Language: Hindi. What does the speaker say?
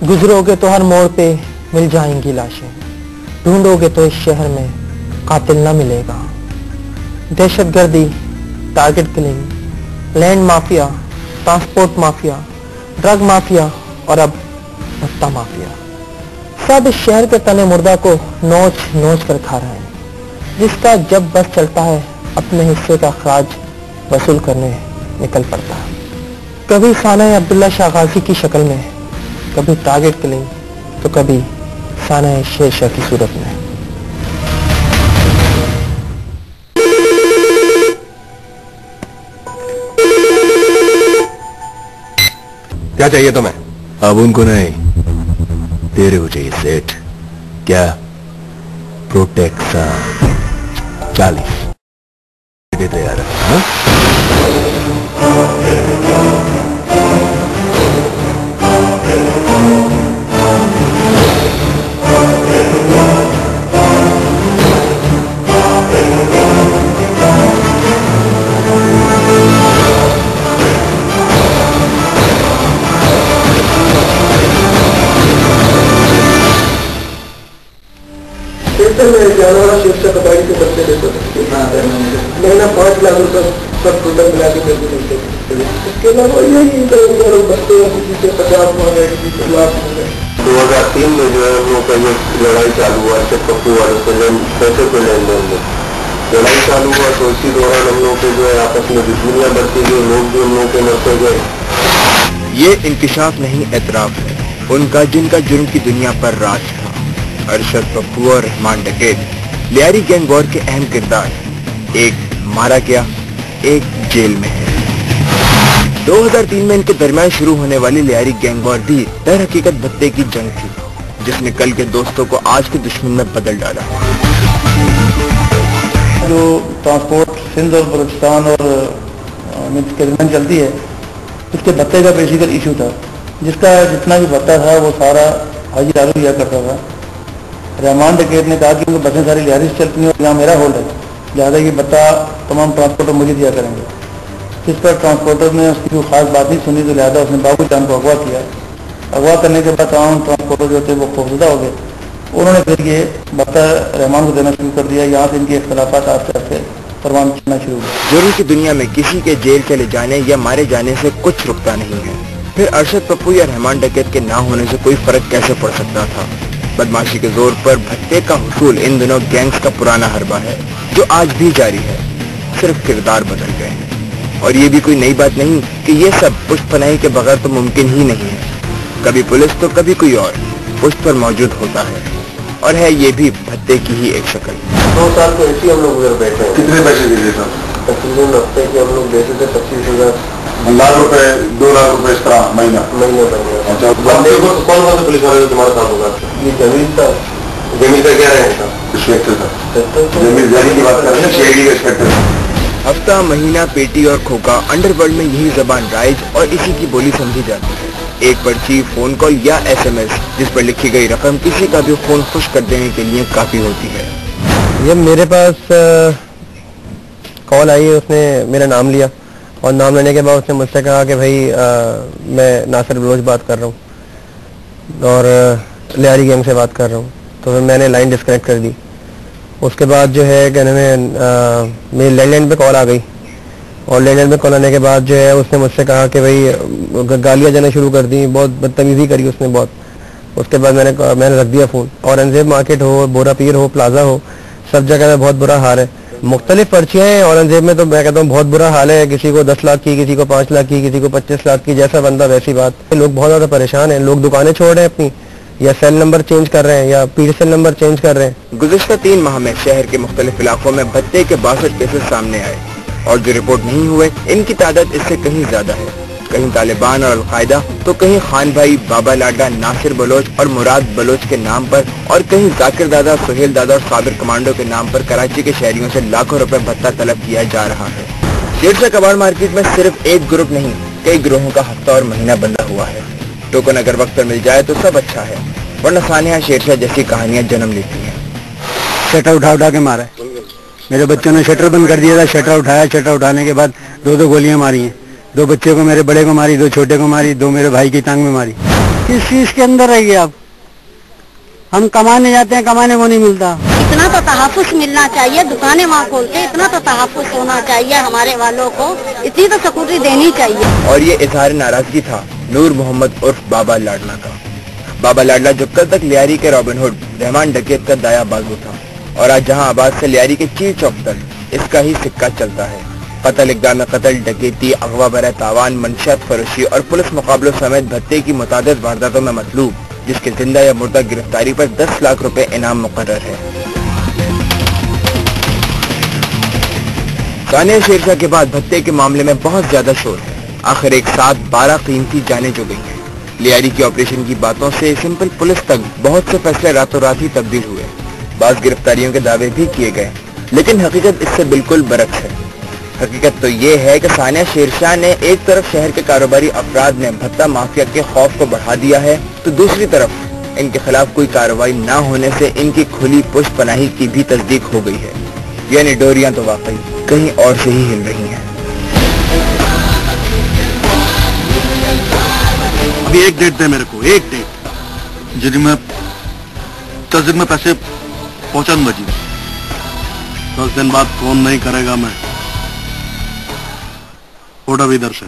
गुजरोगे तो हर मोड़ पे मिल जाएंगी लाशें, ढूंढोगे तो इस शहर में कातिल न मिलेगा। दहशतगर्दी, target killing, land mafia, transport mafia, drug mafia और अब भत्ता माफिया, सब इस शहर के तने मुर्दा को नोच नोच कर खा रहे हैं, जिसका जब बस चलता है अपने हिस्से का खराज वसूल करने निकल पड़ता है। कभी साना अब्दुल्ला शाह गाजी की शक्ल में, कभी टारगेट किलिंग, तो कभी साना शेर शाह की सूरत में। क्या चाहिए तुम्हें? अब उनको नहीं, तेरे को चाहिए सेठ। क्या? प्रोटेक्शन 40 देते यार। हाँ? जानवर शीर्षक कबाड़ी के बच्चे देते थे, महीना 5 लाख रुपए सब टोटल मिला के देते थे। इसके अलावा यही बच्चे किसी से 50 मांगे, किसी से लाख मांगे। 2003 में जो है हम लोग का ये लड़ाई चालू हुआ अर्शद पप्पू वालों से पैसे को लेन देन में लड़ाई चालू हुआ, तो इसी दौरान हम लोग के जो है आपस में दुश्मनियां बढ़ती गई, लोग भी हम लोग के मरते गए। ये इंकिशाफ नहीं एतराफ है उनका, जिनका जुर्म की दुनिया पर राज था। अरशद पप्पू और रहमान डकैत लियारी गैंग वॉर के अहम किरदार, एक मारा गया, एक जेल में है। 2003 में इनके दरमियान शुरू होने वाली लियारी गैंग वॉर भी दर हकीकत भत्ते की जंग थी, जिसने कल के दोस्तों को आज के दुश्मन में बदल डाला। जो ट्रांसपोर्ट सिंध और बलूचिस्तान और के दरमियान चलती है, उसके भत्ते का बेसिकल इशू था, जिसका जितना भी भत्ता था वो सारा हाजी लालू लिया करता था। रहमान डकैत ने कहा कि उनकी बसें सारी लिहारी से चलती हैं और यहाँ मेरा होल्ड है, लिहाजा ये भत्ता तमाम ट्रांसपोर्टर मुझे दिया करेंगे। इस पर ट्रांसपोर्टर ने उसकी कोई खास बात नहीं सुनी, तो लिहाजा उसने बाबू जान को अगवा किया। अगवा करने के बाद तमाम ट्रांसपोर्टर जो थे वो खौफजदा हो गए। उन्होंने फिर ये भत्ता रहमान को देना शुरू कर दिया। यहाँ से इनके इख्तलाफात आस्ते आस्ते परवान चलना शुरू हुआ। जुर्म की दुनिया में किसी के जेल चले जाने या मारे जाने से कुछ रुकता नहीं है, फिर अरशद पप्पू या रहमान डकैत के ना होने से कोई फर्क कैसे पड़ सकता था? बदमाशी के जोर पर भत्ते का हुसूल इन दिनों गैंग्स का पुराना हरबा है, जो आज भी जारी है, सिर्फ किरदार बदल गए हैं। और ये भी कोई नई बात नहीं कि ये सब पुष्पनाही के बगैर तो मुमकिन ही नहीं है। कभी पुलिस तो कभी कोई और पुष्प पर मौजूद होता है, और है ये भी भत्ते की ही एक शक्ल। 2 साल तो ऐसे हम लोग उधर बैठे हैं। कितने पैसे दिए था? तकरीबन हफ्ते के हम लोग देते थे 25,000 लाख रुपए, 2 लाख रुपए इस तरह महीना बन गया। अच्छा, कौन कौन से पुलिस वाले तुम्हारा काम होगा? ये जमीन था। जमीन का क्या रहेगा? इंस्पेक्टर था। जमीन जारी की बात कर रहे हैं, शहरी का इंस्पेक्टर। हफ्ता, महीना, पेटी और खोका, अंडरवर्ल्ड में यही जबान राइज और इसी की बोली समझी जाती है। एक पर्ची, फोन कॉल या SMS जिस पर लिखी गई रकम किसी का भी खून खुश कर देने के लिए काफी होती है। ये मेरे पास कॉल आई, उसने मेरा नाम लिया और नाम लेने के बाद उसने मुझसे कहा कि भाई मैं नासिर बलोच बात कर रहा हूँ और लियारी गैंग से बात कर रहा हूँ। तो फिर मैंने लाइन डिस्कनेक्ट कर दी। उसके बाद जो है कहने में मेरी लैंडलाइन पे कॉल आ गई और लैंडलाइन पे कॉल आने के बाद जो है उसने मुझसे कहा कि भाई गालियाँ देना शुरू कर दी, बहुत बदतमीजी करी उसने बहुत। उसके बाद मैंने रख दिया फ़ोन। औरंगजेब मार्केट हो, बोरा पीर हो, प्लाजा हो, सब जगह में बहुत बुरा हाल है। मुख्तलिफ पर्चियाँ हैं औरंगजेब में, तो मैं कहता हूँ बहुत बुरा हाल है। किसी को 10 लाख की, किसी को 5 लाख की, किसी को 25 लाख की, जैसा बंदा वैसी बात। लोग बहुत ज्यादा परेशान हैं। लोग दुकानें छोड़ रहे हैं अपनी, या सेल नंबर चेंज कर रहे हैं, या PDCL नंबर चेंज कर रहे हैं। गुज़िश्ता 3 माह में शहर के मुख्तलिफ इलाकों में भत्ते के 62 केसेस सामने आए और जो रिपोर्ट नहीं हुए इनकी तादाद इससे कहीं ज्यादा है। कहीं तालिबान और अलकायदा, तो कहीं खान भाई, बाबा लाडा, नासिर बलोच और मुराद बलोच के नाम पर, और कहीं जाकिर दादा, सुहेल दादा और साबिर कमांडो के नाम पर कराची के शहरियों से लाखों रुपए भत्ता तलब किया जा रहा है। शेरशाह कबाड़ मार्केट में सिर्फ एक ग्रुप नहीं, कई ग्रोहों का हफ्ता और महीना बंधा हुआ है। टोकन अगर वक्त पर मिल जाए तो सब अच्छा है, वरना सानिया शेरशाह जैसी कहानियां जन्म लेती हैं। शटर उठा के मारा है। मेरे बच्चों ने शटर बंद कर दिया था, शटर उठाया, शटर उठाने के बाद 2 गोलियां मारी हैं। 2 बच्चे को, मेरे बड़े को मारी, 2 छोटे को मारी, 2 मेरे भाई की टांग में मारी। किस चीज के अंदर रहिए आप? हम कमाने जाते हैं, कमाने को नहीं मिलता। इतना तो तहफ़्फ़ुज़ मिलना चाहिए, दुकानें वहाँ खोलते इतना तो तहफ़्फ़ुज़ होना चाहिए हमारे वालों को, इतनी तो सिक्योरिटी देनी चाहिए। और ये इजहार नाराजगी था नूर मोहम्मद उर्फ बाबा लाडला का। बाबा लाडला जो कल तक लियारी के रॉबिन हुड रहमान डकैत का दाया बाजू था, और आज जहां आबाद से लियारी के चीर चौक तक इसका ही सिक्का चलता है। कत्ल, इक़दाम कत्ल, डकैती, अगवा बरे तावान, मंशियात फरोशी और पुलिस मुकाबलों समेत भत्ते की मुतादिद वारदातों में मतलूब, जिसके जिंदा या मुर्दा गिरफ्तारी पर 10 लाख रुपए इनाम मुकर्रर है। सानिया शेरशाह के बाद भत्ते के मामले में बहुत ज्यादा शोर है। आखिर एक साथ 12 कीमती जाने जो गई हैं। लियारी की ऑपरेशन की बातों से सिंपल पुलिस तक बहुत से फैसले रातों रात ही तब्दील हुए। बाज़ गिरफ्तारियों के दावे भी किए गए, लेकिन हकीकत इससे बिल्कुल बरक्स है। हकीकत तो ये है कि सानिया शेरशाह ने एक तरफ शहर के कारोबारी अफराद ने भत्ता माफिया के खौफ को बढ़ा दिया है, तो दूसरी तरफ इनके खिलाफ कोई कार्रवाई न होने से इनकी खुली पुष्पनाही की भी तस्दीक हो गई है। यानी डोरियां तो वाकई कहीं और से ही हिल रही हैं। अभी एक डेट दे मेरे को, एक डेट जिन्हें मैं 10 दिन में पैसे पहुंचा दूंगा जी। 10 दिन बाद फोन नहीं करेगा मैं, उड़ा भी इधर से।